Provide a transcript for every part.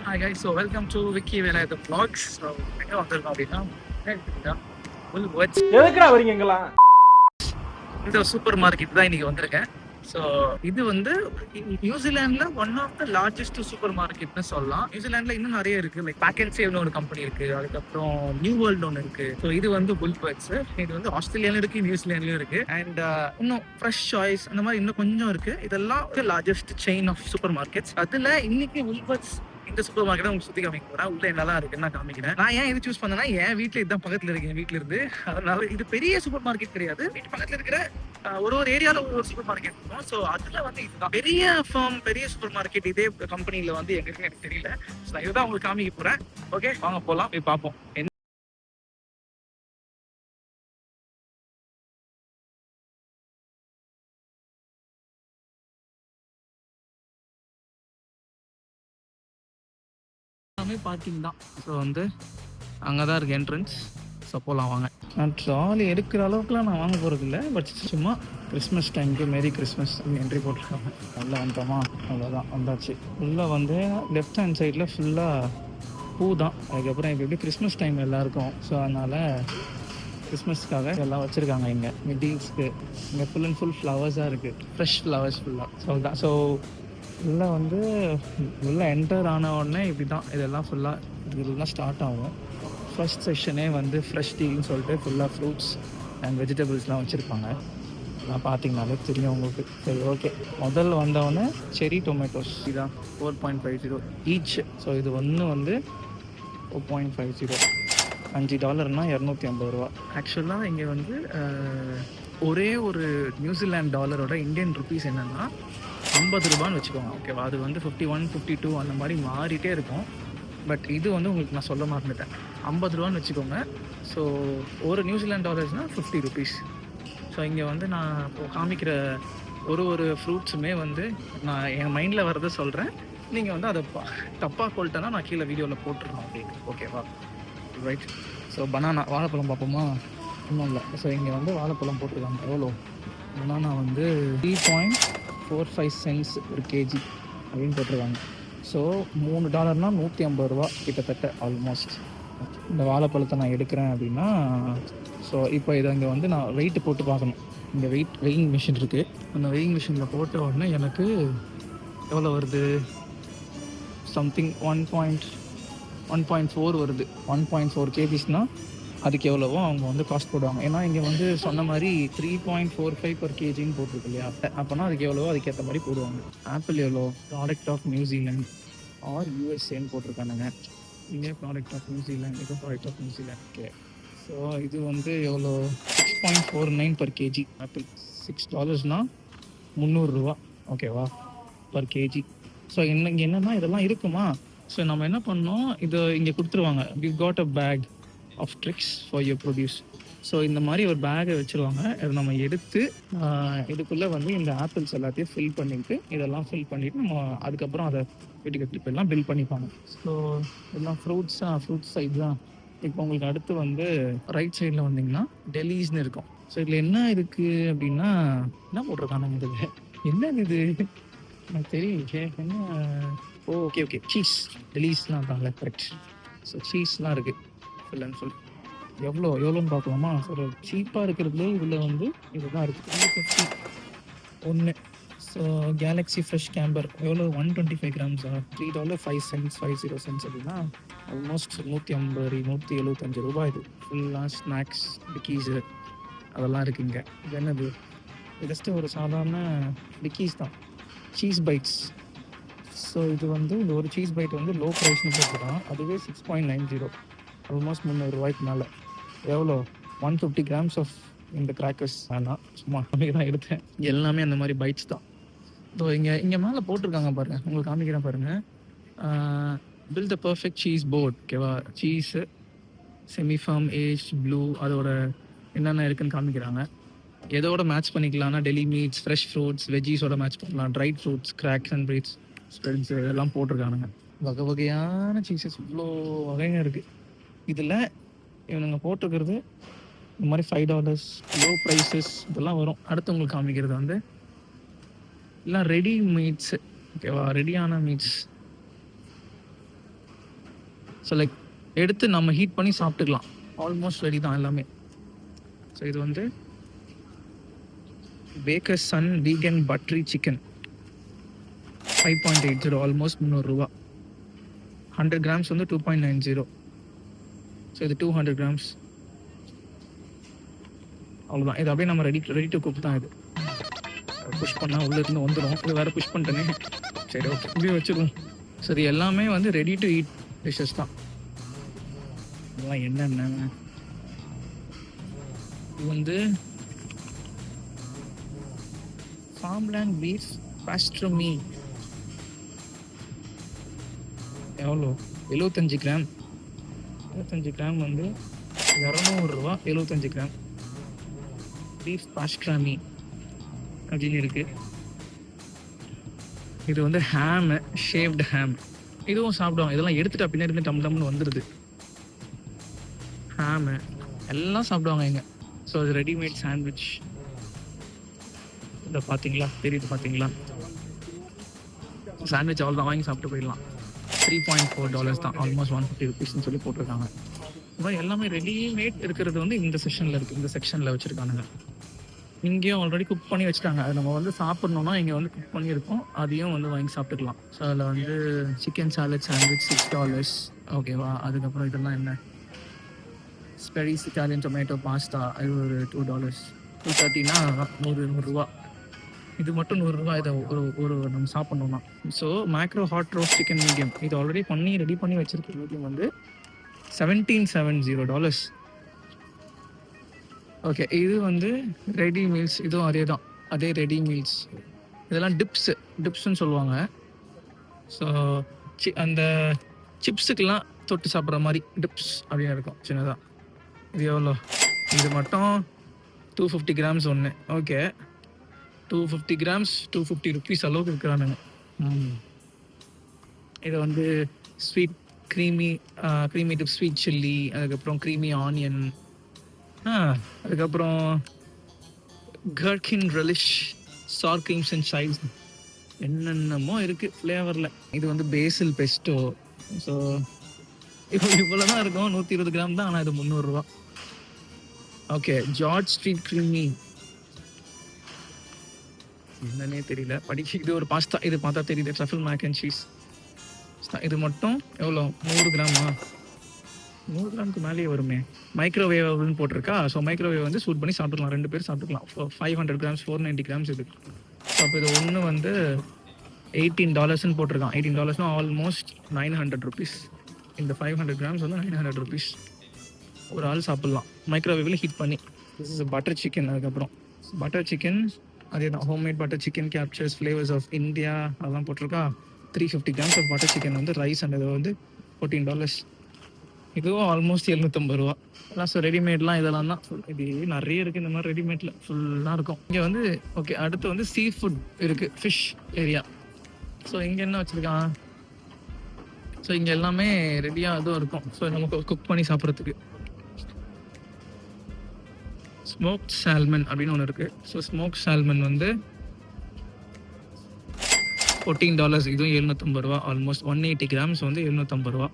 Hi guys, so welcome to Vicky Vela the vlogs. So எங்க வந்திருக்கோம் அப்படின்னா Woolworths எதுக்குடா வரீங்க இங்கெல்லாம்? இந்த சூப்பர் மார்க்கெட் தான் இன்னைக்கு வந்திருக்கேன். ஸோ இது வந்து நியூசிலாண்டில் ஒன் ஆஃப் த லார்ஜஸ்ட் சூப்பர் மார்க்கெட்னு சொல்லலாம். நியூசிலாண்டில் இன்னும் நிறைய இருக்கு, லைக் பேக் அண்ட் சேவ்னு ஒரு கம்பெனி இருக்கு, அதுக்கப்புறம் நியூ வேர்ல்டு ஒன்று இருக்கு. ஸோ இது வந்து Woolworths. இது வந்து ஆஸ்திரேலியாலும் இருக்கு, நியூசிலாண்ட்லயும் இருக்கு. அண்ட் இன்னும் ஃப்ரெஷ் சாய்ஸ் அந்த மாதிரி இன்னும் கொஞ்சம் இருக்கு. இதெல்லாம் largest chain of supermarkets. அதுல இன்னைக்கு Woolworths இந்த சூப்பர் மார்க்கெட் உங்களுக்கு சுத்தி காமிக்க போறேன். உள்ள என்னெல்லாம் இருக்குன்னு நான் காமிக்கிறேன். நான் ஏன் இது சூஸ் பண்ணேன்னா, என் வீட்டுல இதுதான் பக்கத்துல இருக்கு, என் வீட்டுல இருந்து. அதனால இது பெரிய சூப்பர் மார்க்கெட் கிடையாது. வீட்டு பக்கத்துல இருக்கிற ஒரு ஏரியால ஒரு சூப்பர் மார்க்கெட் இருக்கும். ஸோ அதுல வந்து இதுதான் பெரிய ஃபார்ம், பெரிய சூப்பர் மார்க்கெட். இதே கம்பெனில வந்து எங்க இருக்குன்னு எனக்கு தெரியல. ஸோ நான் இதுதான் உங்களுக்கு காமிக்க போறேன். ஓகே, வாங்க போலாம், போய் பார்ப்போம். பார்க்கிங் தான். ஸோ வந்து அங்கே தான் இருக்குது என்ட்ரன்ஸ். ஸோ போகலாம் வாங்க. நான் ட்ராலி எடுக்கிற அளவுக்குலாம் நான் வாங்க போகிறது இல்லை, பட் சும்மா கிறிஸ்மஸ் டைமுக்கு மேரி கிறிஸ்மஸ் என்ட்ரி போட்டிருக்காங்க. நல்லா வந்துட்டோமா, அவ்வளோதான் வந்தாச்சு. ஃபுல்லாக வந்து லெஃப்ட் ஹேண்ட் சைடில் ஃபுல்லாக பூ தான். அதுக்கப்புறம் இப்போ எப்படி கிறிஸ்மஸ் டைம் எல்லாருக்கும், ஸோ அதனால் கிறிஸ்மஸ்க்காக எல்லாம் வச்சுருக்காங்க இங்கே மிட்டிங்ஸ்க்கு. இங்கே ஃபுல் அண்ட் ஃபுல் ஃப்ளவர்ஸாக இருக்குது, ஃப்ரெஷ் ஃப்ளவர்ஸ் ஃபுல்லாக. ஸோ தான். ஸோ உள்ளே வந்து உள்ளே என்டர் ஆன உடனே இப்படி தான் இதெல்லாம் ஃபுல்லாக இதெல்லாம் ஸ்டார்ட் ஆகும். ஃபர்ஸ்ட் செஷனே வந்து ஃப்ரெஷ் டீன்னு சொல்லிட்டு ஃபுல்லாக ஃப்ரூட்ஸ் அண்ட் வெஜிடபிள்ஸ்லாம் வச்சுருப்பாங்க. நான் பார்த்தீங்கனாலே தெரியும் உங்களுக்கு. சரி, ஓகே. முதல்ல வந்தவொடனே செரி டொமேட்டோஸ் இதுதான் 4.50 ஈச். ஸோ இது ஒன்று வந்து 4.50, $5 $250. ஆக்சுவலாக இங்கே வந்து ஒரே ஒரு நியூசிலாண்ட் டாலரோட இந்தியன் ருபீஸ் என்னென்னா $50 வச்சுக்கோங்க, ஓகேவா? அது வந்து 51, 52 அந்த மாதிரி மாறிட்டே இருக்கும். பட் இது வந்து உங்களுக்கு நான் சொல்ல மறந்துட்டேன், $50 வச்சுக்கோங்க. ஸோ ஒரு நியூசிலாண்ட் டாலர்ஸ்னால் $50. ஸோ இங்கே வந்து நான் இப்போது காமிக்கிற ஒரு ஃப்ரூட்ஸுமே வந்து நான் என் மைண்டில் வரதை சொல்கிறேன். நீங்கள் வந்து அதை தப்பாக சொல்லிட்டேன்னா நான் கீழே வீடியோவில் போட்டுருணும் அப்படின்னு, ஓகேவா? ரைட். ஸோ பனானா, வாழைப்பழம் பார்ப்போமா? இன்னும் இல்லை. ஸோ இங்கே வந்து வாழைப்பழம் போட்டிருக்காங்க. எவ்வளோ? பனானா வந்து 3.45 cents ஒரு கேஜி அப்படின்னு போட்டிருக்காங்க. ஸோ $3 $150 கிட்டத்தட்ட ஆல்மோஸ்ட். இந்த வாழைப்பழத்தை நான் எடுக்கிறேன் அப்படின்னா, ஸோ இப்போ இதை இங்கே வந்து நான் வெயிட்டு போட்டு பார்க்கணும். இங்கே வெயிங் மிஷின் இருக்குது. அந்த வெயிங் மிஷினில் போட்ட உடனே எனக்கு எவ்வளோ வருது? சம்திங் 1.4 வருது. 1.4 kgsனால் அதுக்கு எவ்வளவோ அவங்க வந்து காஸ்ட் போடுவாங்க. ஏன்னா இங்கே வந்து சொன்ன மாதிரி 3.45 per kgன்னு போட்டிருக்கு இல்லையா? அப்போனா அதுக்கு எவ்வளவோ அதுக்கேற்ற மாதிரி போடுவாங்க. ஆப்பிள் எவ்வளோ? ப்ராடக்ட் ஆஃப் நியூசிலாண்ட் ஆர் யூஎஸ்ஏன்னு போட்டிருக்கானுங்க. இங்கே ப்ராடக்ட் ஆஃப் நியூசிலாண்ட், இது product of New Zealand. Okay. So இது வந்து எவ்வளோ? 6.49 per kg. ஆப்பிள் $6 $300, ஓகேவா, பர் கேஜி. ஸோ இங்கே என்னென்னா இதெல்லாம் இருக்குமா? ஸோ நம்ம என்ன பண்ணோம், இது இங்கே கொடுத்துருவாங்க, we got a pack of tricks for your produce. So இந்த மாதிரி ஒரு பேக்கை வச்சுருவாங்க. அதை நம்ம எடுத்து இதுக்குள்ளே வந்து இந்த ஆப்பிள்ஸ் எல்லாத்தையும் ஃபில் பண்ணிவிட்டு, இதெல்லாம் ஃபில் பண்ணிவிட்டு நம்ம அதுக்கப்புறம் அதை வீட்டுக்கு எடுத்துகிட்டு போயெல்லாம் பில் பண்ணிப்பாங்க. ஸோ இதெல்லாம் ஃப்ரூட்ஸ் சைடு தான். இப்போ உங்களுக்கு அடுத்து வந்து ரைட் சைடில் வந்தீங்கன்னா டெலிஸ்ன்னு இருக்கும். ஸோ இதில் என்ன இருக்குது அப்படின்னா, என்ன போட்டிருக்காங்க இதில்? என்ன இது எனக்கு தெரியல. என்ன? ஓகே, டெலிஸ்லாம் இருக்காங்களே, கரெக்ட். ஸோ சீஸ்லாம் இருக்குது ஃபுல் அண்ட் ஃபுல். எவ்வளோன்னு பார்க்கலாமா? ஒரு சீப்பாக இருக்கிறதுலே இதில் வந்து இதுதான் இருக்குது. 350 ஒன்று. ஸோ கேலக்ஸி ஃப்ரெஷ் கேம்பர் எவ்வளோ? 125 grams $3.05 அப்படின்னா ஆல்மோஸ்ட் $150-175 இது. ஃபுல்லாக ஸ்நாக்ஸ், பிக்கீஸு அதெல்லாம் இருக்குங்க. இது என்னது? ஜஸ்ட்டு ஒரு சாதாரண பிக்கீஸ் தான், சீஸ் பைட்ஸ். ஸோ இது வந்து இந்த ஒரு சீஸ் பைட் வந்து லோ ப்ரைஸ்னு போட்டுருக்கான். அதுவே 6.90, ஆல்மோஸ்ட் $300 மேலே. எவ்வளோ? 150 grams ஆஃப் இந்த கிராக்கர்ஸ். வேணாம், சும்மா கம்மி தான் எடுத்தேன். எல்லாமே அந்த மாதிரி பைட்ஸ் தான். ஸோ இங்கே மேலே போட்டிருக்காங்க பாருங்கள், உங்களுக்கு காமிக்கிறேன் பாருங்கள். Build the perfect cheese board, ஓகேவா? சீஸு செமிஃபார்ம், ஏஜ், ப்ளூ, அதோட என்னென்ன இருக்குதுன்னு காமிக்கிறாங்க. எதோட மேட்ச் பண்ணிக்கலாம்னா டெலி மீட்ஸ், ஃப்ரெஷ் ஃப்ரூட்ஸ், வெஜ்ஜீஸோட மேட்ச் பண்ணலாம், dried fruits, crackers and breads, spreads இதெல்லாம் போட்டிருக்கானுங்க. வகையான சீஸஸ் இவ்வளோ வகைங்க இருக்குது. இதில் இவனுங்க போட்டிருக்கிறது இந்த மாதிரி $5 லோ ப்ரைஸஸ் இதெல்லாம் வரும். அடுத்து உங்களுக்கு காமிக்கிறது வந்து எல்லாம் ரெடி மீட்ஸு, ஓகேவா? ரெடியான மீட்ஸ் ஸோ லைக் எடுத்து நம்ம ஹீட் பண்ணி சாப்பிட்டுக்கலாம். ஆல்மோஸ்ட் ரெடி தான் எல்லாமே. ஸோ இது வந்து bakers sun vegan buttery chicken 5.80, almost 300 ரூபா. 100 கிராம்ஸ் வந்து 2.90. ஸோ இது 200 கிராம்ஸ். அவ்வளோதான். இது அப்படியே நம்ம ரெடி டு குக் தான். இது புஷ் பண்ணால் உள்ளே இருந்து வந்துடும். இது வேறு புஷ் பண்ணிட்டேனே. சரி, ஓகே, இப்படியே வச்சுருவோம். சரி, எல்லாமே வந்து ரெடி டு ஈட் டிஷ்ஷஸ் தான். இதெல்லாம் என்னென்ன, இது வந்து ஃபார்ம்லேண்ட் பீஃப் பாஸ்ட்ரமி. எவ்வளோ? 75 கிராம். 75 கிராம் வந்து 200 ரூபா. 75 கிராம் பீஃப் பாஸ்ட்ராமி அப்படின்னு இருக்கு. இது வந்து ஹேமு, ஷேவ்டு ஹேம். இதுவும் சாப்பிடுவாங்க. இதெல்லாம் எடுத்துட்டு பின்னாடி இருந்து டம்னு வந்துடுது. ஹேமு எல்லாம் சாப்பிடுவாங்க இங்கே. ஸோ அது ரெடிமேட் சாண்ட்விச். இதை பார்த்தீங்களா, தெரியுது பார்த்தீங்களா? சாண்ட்விச் அவ்வளோ தான், வாங்கி சாப்பிட்டு போயிடலாம். $3.4 தான், ஆல்மோஸ்ட் 150 ருபீஸ்ன்னு சொல்லி போட்டிருக்காங்க. இந்த மாதிரி எல்லாமே ரெடிமேட் இருக்கிறது வந்து இந்த செக்ஷனில் இருக்குது. இந்த செக்ஷனில் வச்சுருக்கானுங்க. இங்கேயும் ஆல்ரெடி குக் பண்ணி வச்சுட்டாங்க. அது நம்ம வந்து சாப்பிட்ணுன்னா இங்கே வந்து குக் பண்ணியிருக்கோம், அதையும் வந்து வாங்கி சாப்பிட்டுக்கலாம். ஸோ அதில் வந்து சிக்கன் சாலட் சாண்ட்விச் $6. ஓகேவா? அதுக்கப்புறம் இதெல்லாம் என்ன, ஸ்பெரிஸ் இட்டாலியன் டொமேட்டோ பாஸ்தா, அது ஒரு $2. 230னா 100 ரூபா. இது மட்டும் 100 ரூபா. இதை ஒரு நம்ம சாப்பிட்ணுன்னா. So Macro hot roast chicken medium, இது ஆல்ரெடி ரெடி பண்ணி வச்சுருக்க மீடியம் வந்து $1770. ஓகே, இது வந்து ரெடி மீல்ஸ். இதுவும் அதே தான், அதே ரெடி மீல்ஸ். இதெல்லாம் டிப்ஸ்ன்னு சொல்லுவாங்க. ஸோ அந்த சிப்ஸுக்கெல்லாம் தொட்டு சாப்பிட்ற மாதிரி டிப்ஸ் அப்படின்னு இருக்கும், சின்னதாக. இது எவ்வளோ? இது மட்டும் 250 கிராம்ஸ் ஒன்று. ஓகே, 250 கிராம்ஸ் 250 ருபீஸ் அளவுக்கு இருக்கிறானுங்க. இதை வந்து sweet creamy dip sweet chilli, அதுக்கப்புறம் க்ரீமி ஆனியன், அதுக்கப்புறம் gherkin relish, sour creams and chives, என்னென்னமோ இருக்குது ஃப்ளேவரில். இது வந்து பேசில் பெஸ்டோ. ஸோ இவ்வளோ தான் இருக்கும். 120 கிராம் தான், ஆனால் இது 300 ரூபா. ஓகே, ஜார்ஜ் ஸ்ட்ரீட் க்ரீமி, என்னன்னே தெரியல படிக்க. இது ஒரு பாஸ்தா, இது பார்த்தா தெரியுது, ட்ரஃபிள் மேக் அண்ட் சீஸ். இது மட்டும் எவ்வளோ? 100 கிராமா? 100 கிராமுக்கு மேலேயே வருமே. மைக்ரோவேவ்னு போட்டிருக்கா. ஸோ மைக்ரோவேவ் வந்து சூட் பண்ணி சாப்பிட்டுக்கலாம், 2 பேர் சாப்பிட்டுக்கலாம். 500 கிராம்ஸ் 490 கிராம்ஸ் இது. ஸோ அப்போ இது ஒன்று வந்து $18ன்னு போட்டிருக்கான். $18னா ஆல்மோஸ்ட் 900 ருபீஸ். இந்த 500 கிராம்ஸ் வந்து 900 ருபீஸ். ஒரு ஆள் சாப்பிட்லாம் மைக்ரோவேவில் ஹீட் பண்ணி. This is butter chicken. அதுக்கப்புறம் பட்டர் சிக்கன் அதே தான், homemade butter chicken captures flavours of India, அதெல்லாம் போட்டிருக்கா. 350 கிராம்ஸ் ஆஃப் பட்டர் சிக்கன் வந்து ரைஸ் அண்ட் இது வந்து $14. இதுவும் ஆல்மோஸ்ட் 750 ரூபா. எல்லாம் ஸோ ரெடிமேட்லாம் இதெல்லாம் தான். இது நிறைய இருக்குது இந்த மாதிரி ரெடிமேடில், ஃபுல்லாக இருக்கும். இங்கே வந்து ஓகே, அடுத்து வந்து சீ ஃபுட் இருக்குது, ஃபிஷ் ஏரியா. ஸோ இங்கே என்ன வச்சுருக்கான்? ஸோ இங்கே எல்லாமே ரெடியாக இதுவும் இருக்கும். ஸோ நமக்கு குக் பண்ணி சாப்பிட்றதுக்கு. ஸ்மோக்ட் சால்மன் அப்படின்னு ஒன்று இருக்குது. ஸோ ஸ்மோக்ட் சால்மன் வந்து $14. இதுவும் 750 ரூபா. ஆல்மோஸ்ட் 180 கிராம்ஸ் வந்து 750 ரூபா.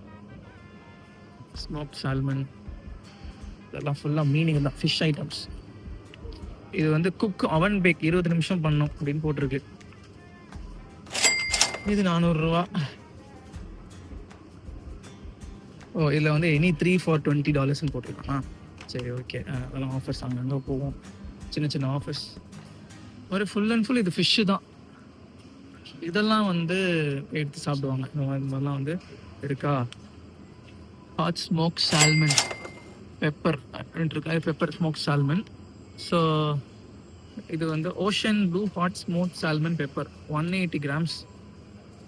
ஸ்மோக்ட் சால்மன் இதெல்லாம் ஃபுல்லாக மீனிங் தான், ஃபிஷ் ஐட்டம்ஸ். இது வந்து குக் அவன் பேக் 20 நிமிஷம் பண்ணும் அப்படின்னு போட்டிருக்கு. இது 400 ரூபா. ஓ, இதில் வந்து எனி 3 for $20ன்னு போட்டிருக்கான். சரி, ஓகே. அதெல்லாம் ஆஃபர்ஸ் அங்கங்கே போவோம், சின்ன சின்ன ஆஃபர்ஸ். ஒரு ஃபுல் அண்ட் ஃபுல் இது ஃபிஷ்ஷு தான். இதெல்லாம் வந்து எடுத்து சாப்பிடுவாங்க. இந்த மாதிரிலாம் வந்து இருக்கா. ஹாட் ஸ்மோக் சால்மன் பெப்பர் இருக்கா, பெப்பர் ஸ்மோக் சால்மன். ஸோ இது வந்து ocean blue hot smoke salmon pepper 180 grams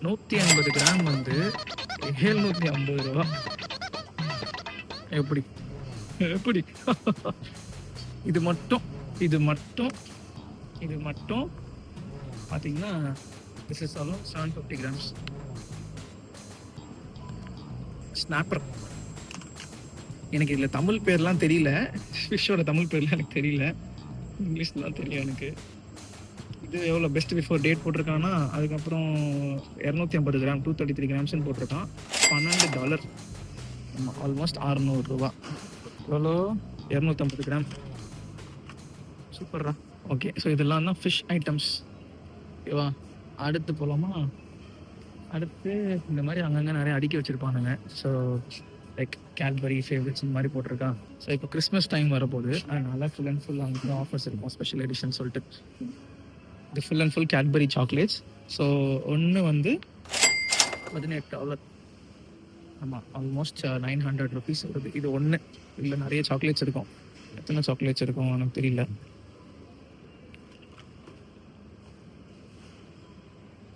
150 gram வந்து 750 ரூபா. எப்படி இது மட்டும் பார்த்தீங்கன்னா this is all 750 grams. Snapper, எனக்கு இதில் தமிழ் பேர்லாம் தெரியல, ஃபிஷ்ஷோட தமிழ் பேர்லாம் எனக்கு தெரியல, இங்கிலீஷ் தான் தெரியும் எனக்கு. இது எவ்வளோ பெஸ்ட் பிஃபோர் டேட் போட்டிருக்கான்னா, அதுக்கப்புறம் 250 கிராம் 233 கிராம்ஸ்ன்னு போட்டிருக்கான். $12. ஆமாம், ஆல்மோஸ்ட் 600 ரூபா. எவ்வளோ? 250 கிராம். சூப்பர்ரா. ஓகே, ஸோ இதெல்லாம் தான் ஃபிஷ் ஐட்டம்ஸ். ஓகேவா? அடுத்து போகலாமா? அடுத்து இந்த மாதிரி அங்கங்கே நிறைய அடுக்கி வச்சுருப்பானுங்க. ஸோ லைக் கேட்பரி ஃபேவரட்ஸ் இந்த மாதிரி போட்டிருக்கான். ஸோ இப்போ கிறிஸ்மஸ் டைம் வரப்போகுது, அதனால ஃபுல் அண்ட் ஃபுல் அங்கே ஆஃபர்ஸ் இருக்கும், ஸ்பெஷல் எடிஷன் சொல்லிட்டு. இது full and full Cadbury chocolates. So ஒன்று வந்து $18. ஆமாம், ஆல்மோஸ்ட் 900 ருபீஸ் வருது. இது ஒன்று இல்லை நிறைய சாக்லேட்ஸ் இருக்கும். எத்தனை சாக்லேட்ஸ் இருக்கும் எனக்கு தெரியல.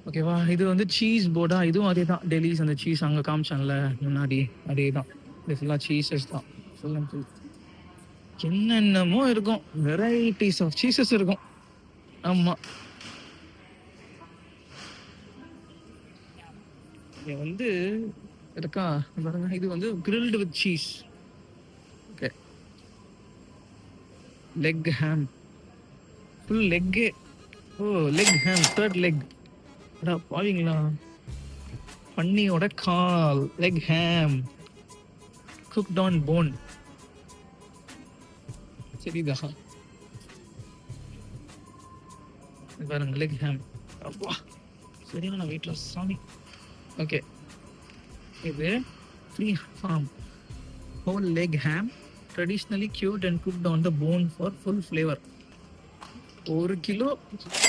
ஓகேவா? இது வந்து சீஸ் போர்டா, இதுவும் அதே தான். டெலிஸ் அந்த சீஸ் அங்கே காமிச்சான்ல முன்னாடி, அதே தான். இது ஃபுல்லாக சீசஸ் தான், ஃபுல் அண்ட் ஃபுல். என்னென்னமோ இருக்கும், வெரைட்டிஸ் ஆஃப் சீசஸ் இருக்கும். ஆமாம், இது வந்து இருக்கா பாருங்க. இது வந்து grilled with cheese. Okay, leg ham, full leg. Oh, leg ham, third leg. அடா பாவீங்களா, பன்னியோட கால், leg ham, cooked on bone. சரிதா? பாருங்க, லெக் ஹேம். அப்பா சரியான வெயிட்ல சாமி. ஓகே, இது free form whole leg ham, traditionally cured and cooked on the bone for full flavor. 1 kilo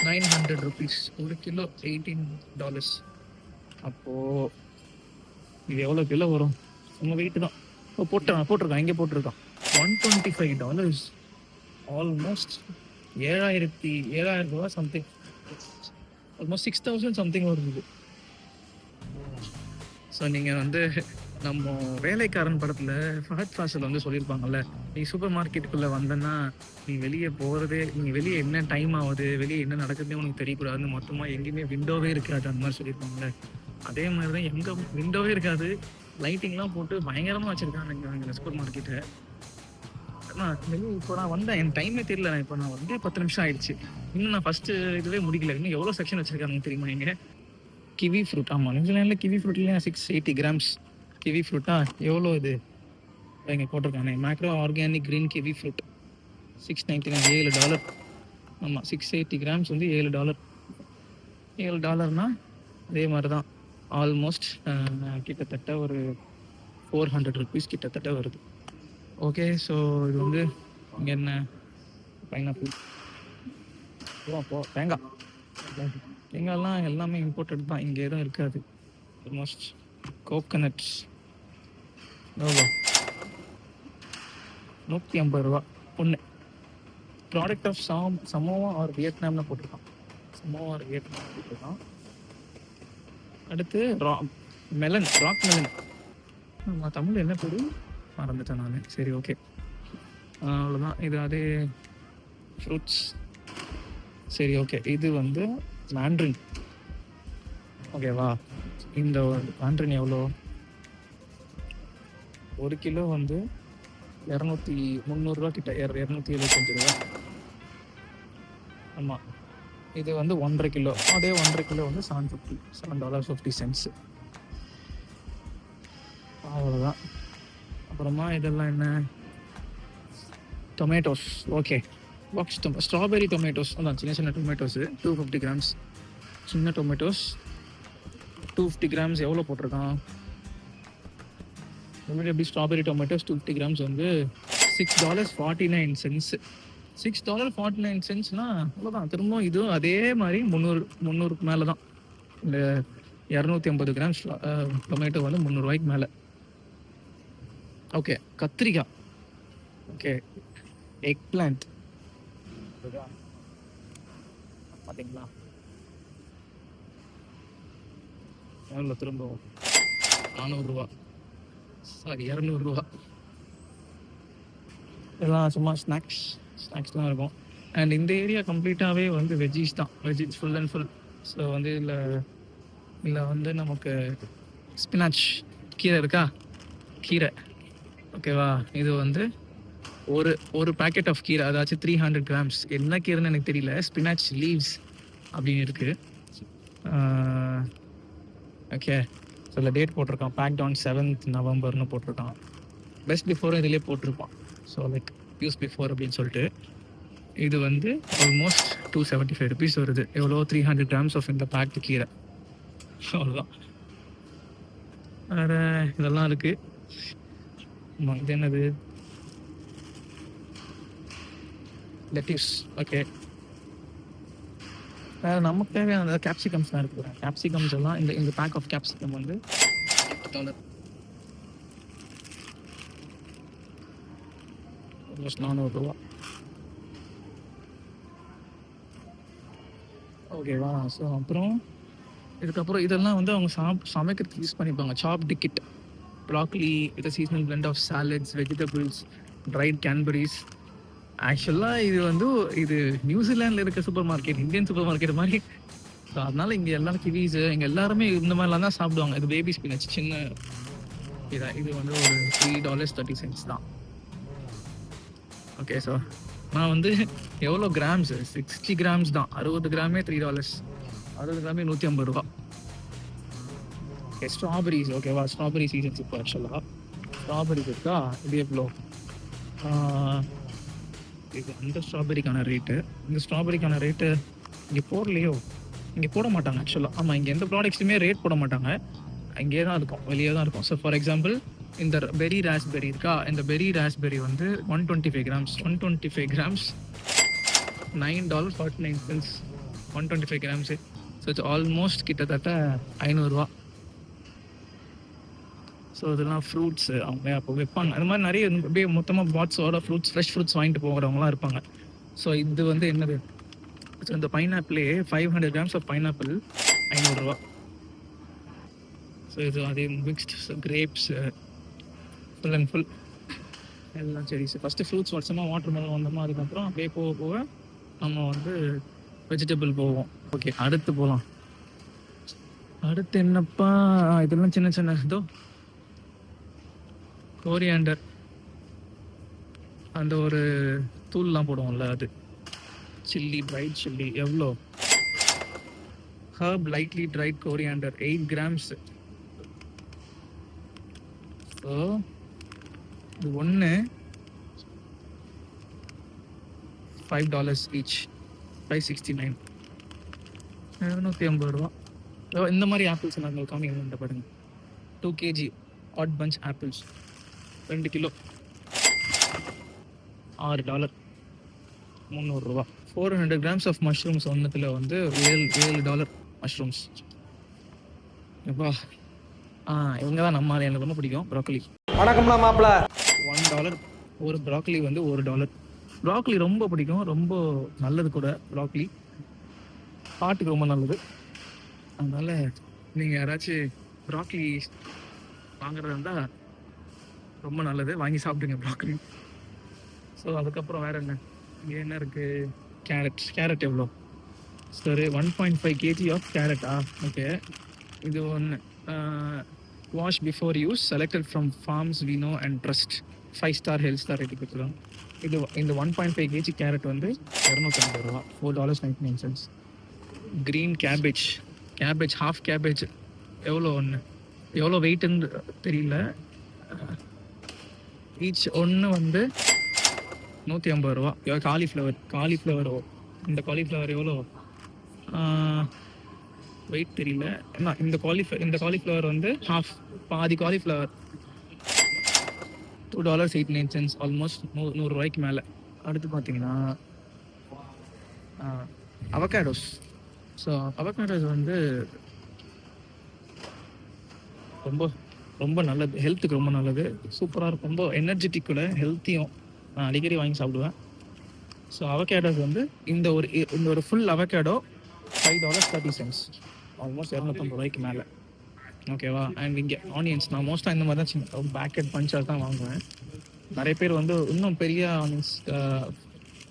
900 rupees, 1 kilo $18. அப்போது இது எவ்வளோ கிலோ வரும்? நம்ம வெயிட்டு தான். போட்டிருக்கான் இங்கே போட்டிருக்கான் $125. ஆல்மோஸ்ட் 7,000 ரூபா சம்திங், ஆல்மோஸ்ட் 6,000 சம்திங் வருது. ஸோ நீங்கள் வந்து நம்ம வேலைக்காரன் படத்தில் ஃபஹத் ஃபாசில் வந்து சொல்லியிருப்பாங்கல்ல, நீ சூப்பர் மார்க்கெட்டுக்குள்ளே வந்தேன்னா நீ வெளியே போகிறதே, நீ வெளியே என்ன டைம் ஆகுது, வெளியே என்ன நடக்குதுன்னு உனக்கு தெரியக்கூடாதுன்னு மொத்தமாக எங்கேயுமே விண்டோவே இருக்காது, அந்த மாதிரி சொல்லியிருப்பாங்கல்ல. அதே மாதிரி தான் எங்கே விண்டோவே இருக்காது, லைட்டிங்லாம் போட்டு பயங்கரமாக வச்சுருக்காங்க இங்கே சூப்பர் மார்க்கெட்டை. இப்போ நான் வந்தேன், என் டைமே தெரியல. இப்போ நான் வந்து 10 நிமிஷம் ஆயிடுச்சு, இன்னும் நான் ஃபஸ்ட்டு இதுவே முடிக்கல. இன்னும் எவ்வளோ செக்ஷன் வச்சுருக்காங்க தெரியுமா? இங்கே கிவி ஃப்ரூட். ஆமாம், நியூசிலாண்டில் கிவி ஃப்ரூட்லேயே 680 கிராம்ஸ் கிவி ஃப்ரூட்டா? எவ்வளோ இது இங்கே போட்டிருக்கானே, Macro organic green kiwi fruit, $6.99, $7. ஆமாம், 680 கிராம்ஸ் வந்து $7. $7னா அதே மாதிரி தான், ஆல்மோஸ்ட் கிட்டத்தட்ட ஒரு 400 ருபீஸ் கிட்டத்தட்ட வருது. ஓகே, ஸோ இது வந்து இங்கே என்ன, பைனாப்பிள், தேங்காய்லாம் எல்லாமே இம்போர்ட்டட் தான், இங்கே எதுவும் இருக்காது ஆல்மோஸ்ட். கோகனட்ஸ் எவ்வளோ? 150 ரூபா ஒன்று. ப்ராடக்ட் ஆஃப் சமோவா ஆர் வியட்நாம்னு போட்டிருக்கான். சமோவா ஆர் வியட்நாம் போட்டிருக்கான். அடுத்து ராக் மெலன். ஆமாம், தமிழ் என்ன பேர் மறந்துட்டேன் நான். சரி, ஓகே, அவ்வளோதான். இது அதே ஃப்ரூட்ஸ். சரி, ஓகே, இது வந்து மேண்ட்ரின். ஓகேவா? இந்த மேண்ட்ரின் எவ்வளோ? 1 கிலோ வந்து 300 ரூபா கிட்ட, 275 ரூபா. ஆமாம், இது வந்து 1.5 கிலோ. அதே 1.5 கிலோ வந்து $7.50. அவ்வளோதான். அப்புறமா இதெல்லாம் என்ன? டொமேட்டோஸ். Okay, strawberry tomatoes. அதான் சின்ன டொமேட்டோஸு 250 கிராம்ஸ். சின்ன டொமேட்டோஸ் 250 கிராம்ஸ். எவ்வளோ போட்டிருக்கான்? எப்படி ஸ்ட்ராபெரி டொமேட்டோஸ் 250 கிராம்ஸ் வந்து $6.49. $6.49 அவ்வளோதான். திரும்ப இதுவும் அதே மாதிரி 300 மேலே தான். இந்த 250 கிராம்ஸ் டொமேட்டோ வந்து 300 ரூபாய்க்கு மேலே. ஓகே, கத்திரிக்காய். ஓகே, எக் பிளான்ட் பார்த்தீங்களா? எவ்வளோ? திரும்ப 400 ரூபா, சாரி 200 ரூபா. இதெல்லாம் சும்மா ஸ்நாக்ஸ்லாம் இருக்கும். அண்ட் இந்த ஏரியா கம்ப்ளீட்டாகவே வந்து வெஜ்ஜீஸ் தான், veggies full and full. So வந்து இதில் வந்து நமக்கு ஸ்பினாச் கீரை இருக்கா, கீரை. ஓகேவா? இது வந்து ஒரு பேக்கெட் ஆஃப் கீரை, அதாச்சும் 300 கிராம்ஸ். என்ன கீரைன்னு எனக்கு தெரியல, ஸ்பினாச் லீவ்ஸ் அப்படின்னு இருக்குது. ஓகே, ஸோ இந்த டேட் போட்டிருக்கான், பேக்ட் ஆன் 7th Novemberனு போட்டிருக்கான். பெஸ்ட் பிஃபோரும் இதிலே போட்டிருப்பான். ஸோ லைக் யூஸ் பிஃபோர் அப்படின்னு சொல்லிட்டு. இது வந்து ஆல்மோஸ்ட் 275 rupees வருது. எவ்வளோ 300 grams ஆஃப் இந்த பேக்டு கீரை. அவ்வளோதான். வேறு இதெல்லாம் இருக்குது. இது என்னது, லெட்டிவ்ஸ். ஓகே, வேறு நமக்கு தேவையான கேப்சிகம்ஸ் தான் இருக்குது. கேப்சிகம்ஸ் எல்லாம் இந்த பேக் ஆஃப் கேப்சிகம் வந்து $8. ஆல்மோஸ்ட் $400. ஓகேவா. ஸோ அப்புறம் இதுக்கப்புறம் இதெல்லாம் வந்து அவங்க சமைக்கிறதுக்கு யூஸ் பண்ணிப்பாங்க. சாப் டிக்கிட், broccoli with seasonal blend of salads, vegetables, dried cranberries. ஆக்சுவலாக இது வந்து இது நியூசிலாண்டில் இருக்க supermarket, Indian supermarket மாதிரி. ஸோ அதனால இங்கே எல்லாரும் கிவிஸு இங்கே எல்லாருமே இந்த மாதிரிலாம் தான் சாப்பிடுவாங்க. இது பேபி ஸ்பினச் சின்ன இதான். இது வந்து ஒரு $3.30 தான். ஓகே, ஸோ நான் வந்து எவ்வளோ கிராம்ஸ், 60 grams தான். 60 கிராமே $3, 60 கிராமே $150. Okay, strawberries. ஓகேவா, ஸ்ட்ராபெரி சீசன்ஸ் இப்போ ஆக்சுவலாக ஸ்ட்ராபெரிஸ் இருக்கா. இது எவ்வளோ, இது அந்த ஸ்ட்ராபெரிக்கான ரேட்டு. இந்த ஸ்ட்ராபெரிக்கான ரேட்டு இங்கே போடலையோ, இங்கே போட மாட்டாங்க ஆக்சுவலாக. ஆமாம், இங்கே எந்த ப்ராடக்ட்ஸுமே ரேட் போட மாட்டாங்க, அங்கேயே தான் இருக்கும், வெளியே தான் இருக்கும். ஸோ ஃபார் எக்ஸாம்பிள் இந்த பெரி ராஸ்பெரி இருக்கா, இந்த பெரி ராஸ்பெரி வந்து 125 grams, $9.49, 125 grams. So it's almost கிட்டத்தட்ட $500. ஸோ இதெல்லாம் ஃப்ரூட்ஸு அவங்க அப்போ வைப்பாங்க. அது மாதிரி நிறைய அப்படியே மொத்தமாக பாட்ஸோட ஃப்ரெஷ் ஃப்ரூட்ஸ் வாங்கிட்டு போகிறவங்களாம் இருப்பாங்க. ஸோ இது வந்து என்னது, ஸோ இந்த பைனாப்பிளே 500 grams ஆஃப் பைனாப்பிள் $500. ஸோ இது அதே mixed grapes full and full எல்லாம் செடிஸ். ஃபஸ்ட்டு ஃப்ரூட்ஸ் வருஷமாக வாட்டர் மெலன் வந்தோமா, அதுக்கப்புறம் அப்படியே போக போக நம்ம வந்து வெஜிடபிள் போவோம். ஓகே, அடுத்து போகலாம். அடுத்து என்னப்பா, இதெல்லாம் சின்ன சின்ன இதோ கோரியாண்டர், அந்த ஒரு தூள்லாம் போடுவோம்ல அது, சில்லி, பிரைட் சில்லி. எவ்வளோ, herb lightly dried coriander 8 grams. So இது ஒன்று $5 ஈச், $569, $750. இந்த மாதிரி ஆப்பிள்ஸ் நாங்கள் காமிங்க பாருங்க. 2 kg odd bunch apples 2 kilo $6, $300. 400 grams of mushrooms ஒன்றுத்தில் வந்து $7 மஷ்ரூம்ஸ். எப்பா, இவங்க தான் நம்ம எனக்கு ரொம்ப பிடிக்கும். ப்ராக்கலி. வணக்கம்ண்ணா மாப்பிள்ள. $1 ஒரு ப்ராக்கலி வந்து $1. ப்ராக்கலி ரொம்ப பிடிக்கும், ரொம்ப நல்லது கூட. ப்ராக்கலி ஹார்ட்டுக்கு ரொம்ப நல்லது. அதனால் நீங்கள் யாராச்சும் ப்ராக்கலி வாங்குறதா இருந்தால் ரொம்ப நல்லது, வாங்கி சாப்பிடுங்க ப்ராக்கலி. ஸோ அதுக்கப்புறம் வேறு என்ன, இங்கே என்ன இருக்குது, கேரட் எவ்வளோ, சரி 1.5 kg ஆஃப் கேரட்டா. ஓகே, இது ஒன்று. Wash before use, selected from farms we know and trust, 5 star health star rating கொடுத்துருவாங்க. இந்த 1.5 kg கேரட் வந்து $250, $4.99. க்ரீன் கேபேஜ், ஹாஃப் கேபேஜ் எவ்வளோ வெயிட்டுன்னு தெரியல. ஈச் ஒன்று வந்து $150. காலிஃப்ளவர் இந்த காலிஃப்ளவர் எவ்வளோ வெயிட் தெரியல. இந்த காலிஃப்ளவர் வந்து பாதி காலிஃப்ளவர் $2.89, ஆல்மோஸ்ட் $100 மேலே. அடுத்து பார்த்தீங்கன்னா அவகேடோஸ். ஸோ அவகேடோஸ் வந்து ரொம்ப ரொம்ப நல்லது, ஹெல்த்துக்கு ரொம்ப நல்லது, சூப்பராக இருக்கும், ரொம்ப எனர்ஜெட்டிக் கூட, ஹெல்த்தியும். நான் அடிக்கடி வாங்கி சாப்பிடுவேன். ஸோ அவகேடோஸ் வந்து இந்த ஒரு ஃபுல் அவகேடோ $5.30, ஆல்மோஸ்ட் $250 மேலே. ஓகேவா. அண்ட் இங்கே ஆனியன்ஸ், நான் மோஸ்ட்டாக இந்த மாதிரி தான் சின்ன பேக்கெட் பஞ்சாக தான் வாங்குவேன். நிறைய பேர் வந்து இன்னும் பெரிய ஆனியன்ஸ்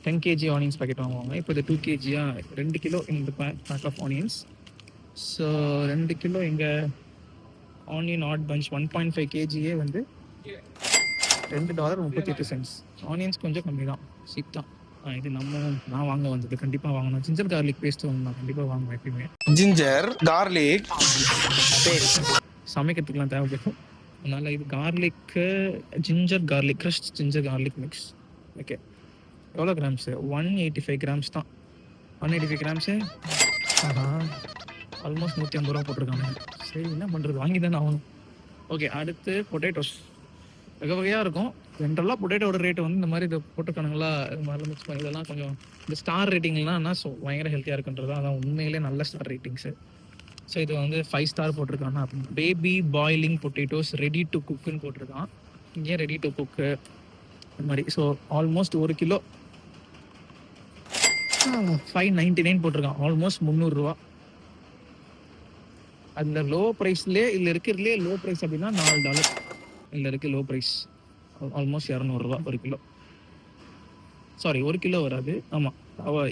10 kg ஆனியன்ஸ் பேக்கெட் வாங்குவாங்க. இப்போ இது 2 kg 2 கிலோ இந்த pack of onions. So 2 kilo இங்கே ஆனியன் ஆட் பஞ்ச் 1.5 kg வந்து $2.38. ஆனியன்ஸ் கொஞ்சம் கம்மி தான், சீப் தான். இது நான் வாங்க வந்தது, கண்டிப்பாக வாங்கணும். ஜிஞ்சர் கார்லிக் பேஸ்ட் நான் கண்டிப்பாக வாங்குவேன் எப்பயுமே. Ginger garlic paste. சமைக்கிறதுக்குலாம் தேவைப்படும். அதனால் இது garlic ginger garlic crushed ginger garlic mix. Okay, எவ்வளோ கிராம்ஸு? 185 கிராம்ஸ் தான். 185 கிராம்ஸு. ஆஹா, ஆல்மோஸ்ட் 150 ரூபா போட்டிருக்காங்க. சரி, என்ன பண்ணுறது, வாங்கி தானே ஆகணும். ஓகே, அடுத்து பொட்டேட்டோஸ். வகை வகையாக இருக்கும். ஜென்ரலாக பொட்டேட்டோட ரேட்டு வந்து இந்த மாதிரி இதை போட்டுருக்கானுங்களா, இது மாதிரிலாம் மிக்ஸ் பண்ணி இதெல்லாம் கொஞ்சம் இந்த ஸ்டார் ரேட்டிங்லாம் ஸோ பயங்கர ஹெல்த்தியாக இருக்குன்றது அதான் உண்மையிலே நல்ல ஸ்டார் ரேட்டிங்ஸு. ஸோ இது வந்து 5 ஸ்டார் போட்டிருக்காங்க. Baby boiling potatoes ready to குக்குன்னு போட்டிருக்கான். இங்கே ரெடி டு குக்கு இந்த மாதிரி. ஸோ ஆல்மோஸ்ட் 1 கிலோ 599 போட்டிருக்கான். ஆல்மோஸ்ட் 300 ரூபா. அதில் லோ ப்ரைஸ்லேயே இல்லை இருக்கிறதுலே லோ ப்ரைஸ் அப்படின்னா $4 இல்லை இருக்குது லோ ப்ரைஸ். ஆல்மோஸ்ட் 200 ரூபா 1 கிலோ. சாரி, 1 கிலோ வராது. ஆமாம்,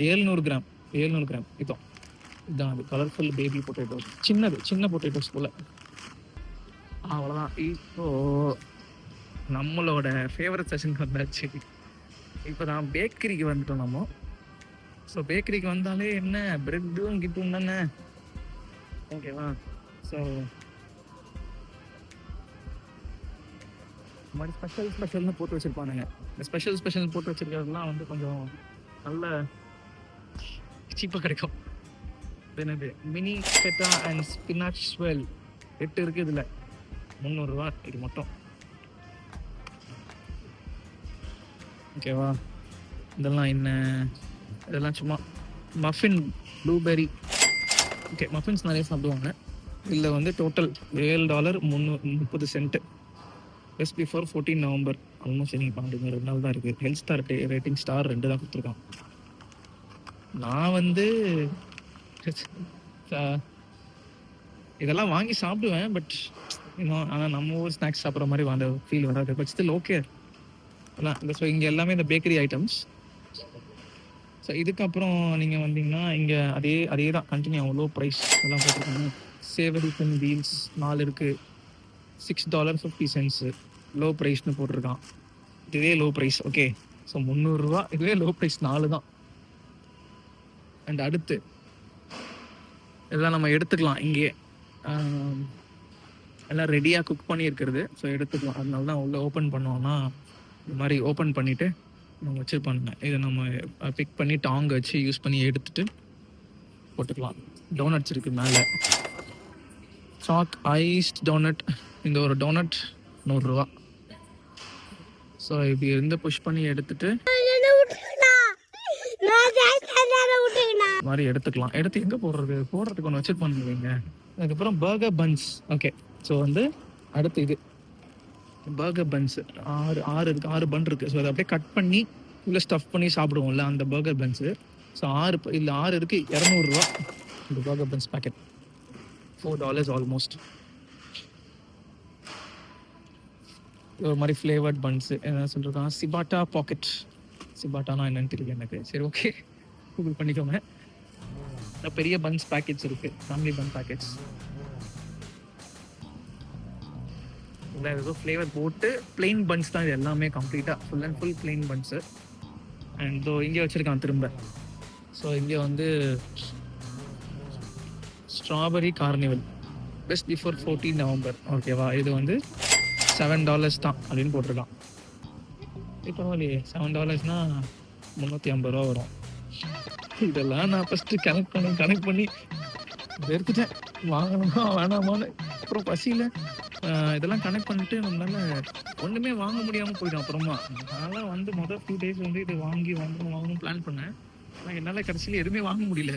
700 கிராம் 700 கிராம். இதான் அது கலர்ஃபுல் பேபி பொட்டேட்டோஸ். சின்ன பொட்டேட்டோஸ் போல். அவ்வளோதான். இப்போது நம்மளோட ஃபேவரட் செஷனுக்கு வந்தாச்சு. இப்போ நான் பேக்கரிக்கு வந்துட்டோம் நம்ம. ஸோ பேக்கரிக்கு வந்தாலே என்ன ப்ரெட்டும் கிட்டும் தானே, ஓகேவா? ஸோ இந்த மாதிரி ஸ்பெஷல்னு போட்டு வச்சுருப்பானுங்க. இந்த ஸ்பெஷல் போட்டு வச்சுருக்கிறதுலாம் வந்து கொஞ்சம் நல்ல சீப்பாக கிடைக்கும். என்னது mini feta and spinach swirl 8 இருக்குது இதில். 300 ரூபா இது மட்டும், ஓகேவா? இதெல்லாம் என்ன, இதெல்லாம் சும்மா மஃபின் ப்ளூபெர்ரி. ஓகே, மஃபின்ஸ் நிறைய சாப்பிடுவாங்க. இதில் வந்து total $7.30. Best before 14 November. Almost நீங்கள் பாருங்க 2 நாள் தான் இருக்குது. ஹெல்த் ஸ்டார் ரேட்டிங் ஸ்டார் 2 தான் கொடுத்துருக்கான். நான் வந்து இதெல்லாம் வாங்கி சாப்பிடுவேன், பட் இன்னும் ஆனால் நம்ம ஊர் ஸ்நாக்ஸ் சாப்பிட்ற மாதிரி அந்த ஃபீல் வராது. But still okay. அதான் ஸோ இங்கே எல்லாமே இந்த பேக்கரி ஐட்டம்ஸ். ஸோ இதுக்கப்புறம் நீங்கள் வந்தீங்கன்னா இங்கே அதே தான் கண்டினியூ அவ்வளோ ப்ரைஸ் எல்லாம் போட்டிருக்காங்க. சேவரி பின் வீல்ஸ் 4 இருக்குது. $6.50 லோ ப்ரைஸ்னு போட்டிருக்கான். இதுவே லோ ப்ரைஸ். ஓகே, ஸோ 300 ரூபா. இதுவே லோ ப்ரைஸ் 4 தான். அண்ட் அடுத்து எல்லாம் நம்ம எடுத்துக்கலாம். இங்கே எல்லாம் ரெடியாக குக் பண்ணி இருக்கிறது. ஸோ எடுத்துக்கலாம். அதனால தான் உள்ளே ஓப்பன் பண்ணோன்னா இந்த மாதிரி ஓப்பன் பண்ணிவிட்டு நம்ம வச்சுருப்பானுங்க. இதை நம்ம பிக் பண்ணி டாங் வச்சு யூஸ் பண்ணி எடுத்துகிட்டு போட்டுக்கலாம். டோனட்ஸ் இருக்குது மேலே. Choc iced donut. இந்த ஒரு டோனட் 100 ரூபா. ஸோ இப்படி இருந்து புஷ் பண்ணி எடுத்துட்டு மாதிரி எடுத்துக்கலாம். எடுத்து எங்கே போடுறதுக்கு ஒன்று வச்சுருப்பானுங்க. அதுக்கப்புறம் பர்கர் பன்ஸ். ஓகே, ஸோ வந்து அடுத்து இது பர்கர் பன்ஸ் 6 பன் இருக்குது. ஸோ அதை அப்படியே கட் பண்ணி உள்ள ஸ்டஃப் பண்ணி சாப்பிடுவோம்ல, அந்த பர்கர் பன்ஸு. ஸோ 6 இருக்குது. 200 ரூபா இந்த பர்கர் பன்ஸ் பேக்கெட். $4 ஆல்மோஸ்ட். ஒரு மாதிரி ஃப்ளேவர்ட் பன்ஸு என்ன சொல்லியிருக்காங்க, சிபாட்டா பாக்கெட். சிபாட்டானா என்னன்னு தெரியல எனக்கு. சரி, ஓகே, கூகுள் பண்ணிக்கோங்க. பெரிய பன்ஸ் பேக்கெட்ஸ் இருக்குது, ஃபேமிலி பன் பேக்கெட்ஸ். இல்லை ஏதோ ஃப்ளேவர் போட்டு பிளெயின் பன்ஸ் தான் இது எல்லாமே. கம்ப்ளீட்டாக full and full plain buns. And இதோ இங்கே வச்சுருக்கான் திரும்ப. ஸோ இங்கே வந்து strawberry carnival best before 14 November. ஓகேவா? இது வந்து $7 தான் அப்படின்னு போட்டிருக்கான். இப்போ இல்லையே, $7னால் $350 ரூபா வரும். இதெல்லாம் நான் ஃபஸ்ட்டு கனெக்ட் பண்ணி எடுத்துட்டேன். வாங்கணுமா வேணாமான்னு. அப்புறம் பசியில் இதெல்லாம் கனெக்ட் பண்ணிட்டு நம்மளால ஒன்றுமே வாங்க முடியாமல் போயிடும். அப்புறமா அதனால் வந்து மொதல் 2 days வந்து இது வாங்கணும் பிளான் பண்ணேன். ஆனால் என்னால் கடைசியில் எதுவுமே வாங்க முடியல.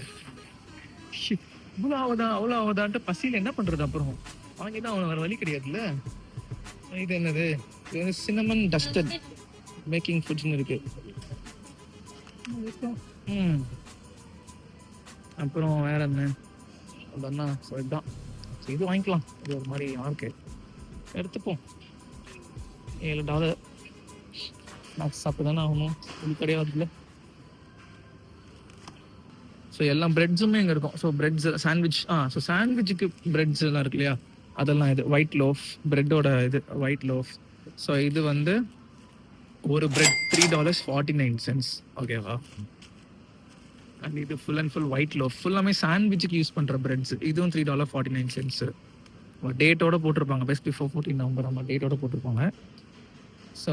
அவ்வளோ ஆகுதான்ட்டு பசியில் என்ன பண்ணுறது? அப்புறம் வாங்கி தான் அவனை வேறு வழி கிடையாதுல்ல. இது என்னது? இது வந்து சின்னமன் டஸ்டட் மேக்கிங் ஃபுட்ஸ்னு இருக்குது. அப்புறம் வேறு என்ன அப்படின்னா ஸோ இதுதான். ஸோ இது வாங்கிக்கலாம். இது ஒரு மாதிரி ஆர்க்கு எடுத்துப்போம். $7 ஸ்நாக்ஸ் சாப்பிட்டு தானே ஆகணும். இது கிடையாதுல்ல. ஸோ எல்லாம் ப்ரெட்ஸுமே இங்கே இருக்கும். So breads sandwich. ஸோ சாண்ட்விச்சுக்கு ப்ரெட்ஸ் எல்லாம் இருக்கு இல்லையா, அதெல்லாம் இது ஒயிட் லோஃப் ப்ரெட்டோட இது ஒயிட் லோஃப். ஸோ இது வந்து ஒரு ப்ரெட் $3.49. ஓகேவா? அண்ட் இது full and full white loaf. ஃபுல்லாமே சாண்ட்விச்சுக்கு யூஸ் பண்ணுற ப்ரெட்ஸ். இதுவும் $3.49. டேட்டோட போட்டிருப்பாங்க, பெஸ்ட் பிஃபோர் 14 நவம்பர் நம்ம டேட்டோட போட்டிருப்பாங்க. ஸோ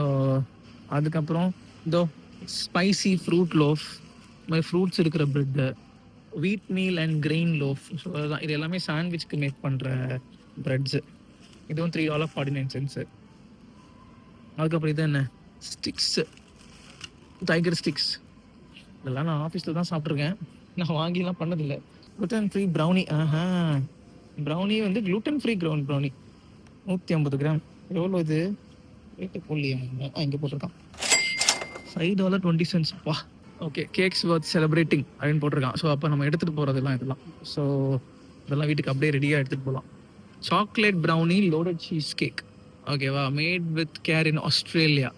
அதுக்கப்புறம் இதோ ஸ்பைசி ஃப்ரூட் லோஃப், மாதிரி ஃப்ரூட்ஸ் இருக்கிற ப்ரெட்டு, வீட் meal and grain loaf. So அதுதான், இது எல்லாமே சாண்ட்விச்க்கு மேக் பண்ணுற ப்ரெட்ஸு. இதுவும் $3.49. அதுக்கப்புறம் இது என்ன, ஸ்டிக்ஸு, டைகர் ஸ்டிக்ஸ். இதெல்லாம் நான் ஆஃபீஸில் தான் சாப்பிட்ருக்கேன், நான் வாங்கிலாம் பண்ணதில்லை. Gluten free brownie. ப்ரௌனி வந்து குளுட்டன் ஃப்ரீ ப்ரௌனி 150 கிராம். எவ்வளோ இது ரேட்டு போடலையா? இங்கே போட்டிருக்கான் $5.20. வா, ஓகே. கேக்ஸ் வர்த் செலிப்ரேட்டிங் அப்படின்னு போட்டிருக்கான். ஸோ அப்போ நம்ம எடுத்துகிட்டு போகிறதெல்லாம் இதெல்லாம். ஸோ இதெல்லாம் வீட்டுக்கு அப்படியே ரெடியாக எடுத்துகிட்டு போகலாம். Chocolate brownie loaded cheese cake, ஓகேவா, made with care in Australia.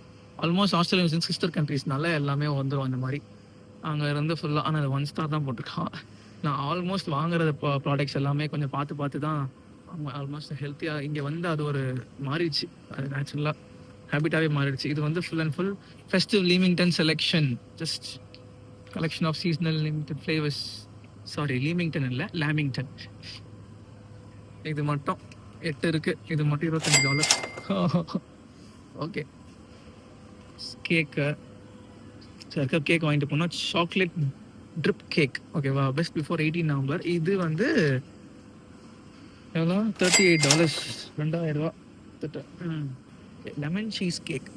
Almost Australia sister கண்ட்ரீஸ்னால எல்லாமே வந்துடும் அந்த மாதிரி. அங்கே இருந்து ஃபுல்லாக, ஆனால் அது 1 ஸ்டார் தான் போட்டிருக்கான். நான் ஆல்மோஸ்ட் வாங்குறது ப்ராடக்ட்ஸ் எல்லாமே கொஞ்சம் பார்த்து தான் ஆல்மோஸ்ட் ஹெல்த்தியாக இங்கே வந்து அது ஒரு மாறிடுச்சு, அது நேச்சுரலாக ஹேபிட்டாகவே மாறிடுச்சு. இது வந்து full and full festive leamington selection, just collection of seasonal limited flavours. Sorry, leamington இல்லை, லேமிங்டன். இது மட்டும் 8 இருக்குது, இது மட்டும் $25. ஓகே. கேக்கு, கேக் வாங்கிட்டு போனால் சாக்லேட் ட்ரிப் கேக், ஓகேவா, பெஸ்ட் பிஃபோர் 18 நவம்பர். இது வந்து எவ்வளோ, $38, $2000. Lemon cheese cake,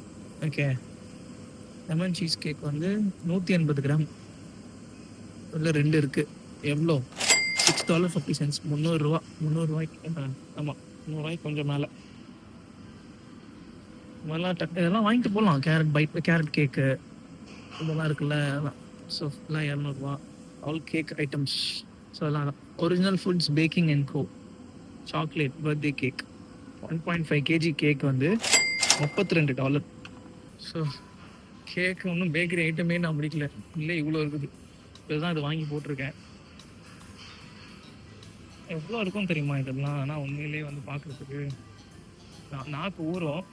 okay. Lemon cheese cake வந்து 180 கிராம், உள்ள 2 இருக்குது. எவ்வளோ, $6.50. $300. ஆமாம், $300 கொஞ்சம் மேலே. இதெல்லாம் வாங்கிட்டு போகலாம். கேரட் கேக்கு இதெல்லாம் இருக்குல்ல, ஸோ ஃபுல்லாக $200. All cake items. ஸோ அதெல்லாம் original foods baking and co chocolate birthday cake 1.5 kg cake வந்து $32. ஸோ கேக் ஒன்றும் பேக்கரி ஐட்டமே நான் பிடிக்கல, இல்லை இவ்வளோ இருக்குது. இதுதான் இது வாங்கி போட்டிருக்கேன். எவ்வளோ இருக்கும் தெரியுமா இதெல்லாம்? ஆனால் உண்மையிலேயே வந்து பார்க்குறதுக்கு நாக்கு ஊறும்.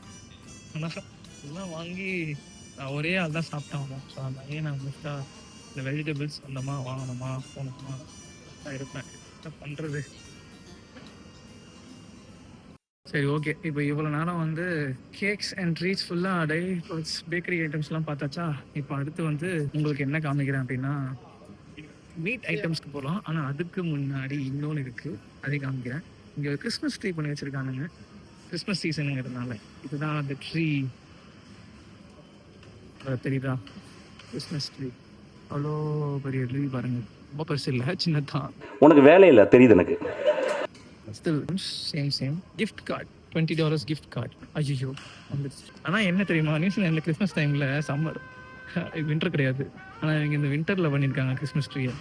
ஆனால் இதெல்லாம் வாங்கி நான் ஒரே ஆள் தான் சாப்பிட்டாங்க. ஸோ அதனாலே நான் மோஸ்ட்டாக இந்த வெஜிடபிள்ஸ் வந்தோமா வாங்கணுமா போனோமா தான் இருப்பேன். என்ன பண்ணுறது? சரி, ஓகே. இப்போ இவ்வளோ நேரம் வந்து கேக்ஸ் அண்ட் ட்ரீட்ஸ் ஃபுல்லாக டெய்லி ஃப்ரூட்ஸ் பேக்கரி ஐட்டம்ஸ்லாம் பார்த்தாச்சா. இப்போ அடுத்து வந்து உங்களுக்கு என்ன காமிக்கிறேன் அப்படின்னா, மீட் ஐட்டம்ஸ்க்கு போகலாம். ஆனால் அதுக்கு முன்னாடி இன்னொன்று இருக்குது, அதை காமிக்கிறேன். இங்கே கிறிஸ்மஸ் ட்ரீ பண்ணி வச்சுருக்கானுங்க, கிறிஸ்மஸ் சீசனுங்கிறதுனால. இதுதான் அந்த ட்ரீ, தெரியுதா? கிறிஸ்மஸ் ட்ரீ அவ்வளோ பெரிய ட்ரீ பாருங்கள், ரொம்ப பெருசு இல்லை, சின்னதான். உனக்கு வேலை இல்லை தெரியுது எனக்கு. Still same gift card, $20 gift card. ஐயோ வந்துடுச்சு. ஆனால் என்ன தெரியுமா, நியூசிலாண்டில் கிறிஸ்மஸ் டைமில் சம்மர், வின்டர் கிடையாது. ஆனால் இவங்க இந்த வின்டரில் பண்ணியிருக்காங்க கிறிஸ்மஸ் ட்ரீயை.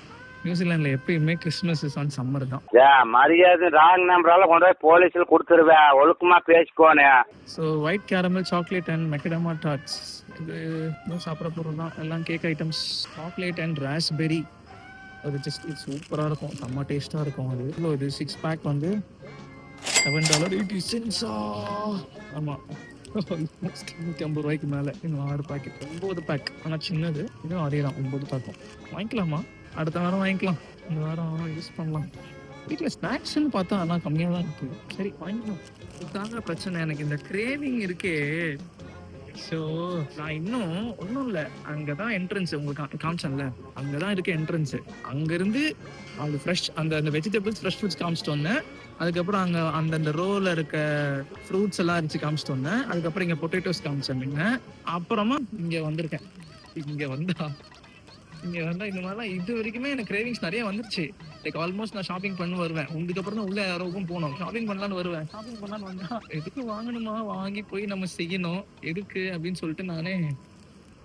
நியூசிலாண்டில் எப்பயுமே கிறிஸ்மஸ் இஸ் ஆன் சம்மர் தான். மரியாதை ராங் நம்பரால கொண்டு போய் போலீஸில் கொடுத்துருவேன், ஒழுக்கமா பேசிக்கோனே. So white caramel chocolate and macadamia tarts, இது சாப்பிட்ற பொருள் தான். எல்லாம் cake items. Chocolate and raspberry, அது ஜஸ்ட் சூப்பராக இருக்கும், செம்ம டேஸ்ட்டாக இருக்கும். அது இவ்வளோ, இது 6 பேக் வந்து $7.80. ஆமாம், $150 மேலே. இன்னும் 6 பேக்கெட், 9 பேக். ஆனால் சின்னது, இதுவும் அதே தான், 9 பேக்கும். வாங்கிக்கலாமா? அடுத்த வாரம் வாங்கிக்கலாம், இந்த வாரம் யூஸ் பண்ணலாம். வீட்டில் ஸ்நாக்ஸ்ன்னு பார்த்தா ஆனால் கம்மியாக தான் இருக்குது. சரி வாங்கிக்கலாம். இதுதாங்க பிரச்சனை, எனக்கு இந்த கிரேவிங் இருக்கே. ஸோ நான் இன்னும் ஒன்றும் இல்லை, அங்கே தான் என்ட்ரன்ஸு உங்களுக்கு காமிச்சேன்ல, அங்கே தான் இருக்குது என்ட்ரன்ஸு. அங்கேருந்து அது ஃப்ரெஷ் அந்த வெஜிடபிள்ஸ் ஃப்ரெஷ் ஃப்ரூட்ஸ் காமிச்சிட்டு வந்தேன். அதுக்கப்புறம் அங்கே அந்தந்த ரோவில் இருக்க ஃப்ரூட்ஸ் எல்லாம் இருந்துச்சு காமிச்சிட்டு வந்தேன். அதுக்கப்புறம் இங்கே பொட்டேட்டோஸ் காமிச்சேன். அப்புறமா இங்கே வந்திருக்கேன். இங்கே வந்தால் இந்த மாதிரிலாம் இது வரைக்குமே எனக்கு கிரேவிங்ஸ் நிறைய வந்துருச்சு. லைக் ஆல்மோஸ்ட் நான் ஷாப்பிங் பண்ண வருவேன், அதுக்கப்புறம் தான் உள்ள யாரோக்கும் போகணும், ஷாப்பிங் பண்ணலான்னு வருவேன். ஷாப்பிங் பண்ணலான்னு வந்தா எதுக்கு வாங்கணுமா, வாங்கி போய் நம்ம செய்யணும் எதுக்கு அப்படின்னு சொல்லிட்டு நானே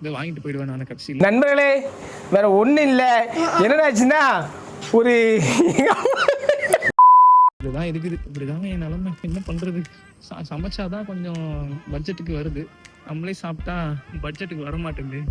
இதை வாங்கிட்டு போயிடுவேன் நான் கடைசியில். நண்பர்களே, வேற ஒன்றும் இல்லை, என்னடாச்சுன்னா ஒரு இதுதான் இருக்குது. இப்படிதாங்க என் நிலைமை, என்ன பண்ணுறது? சமைச்சாதான் கொஞ்சம் பட்ஜெட்டுக்கு வருது, நம்மளே சாப்பிட்டா பட்ஜெட்டுக்கு வர மாட்டேங்குது.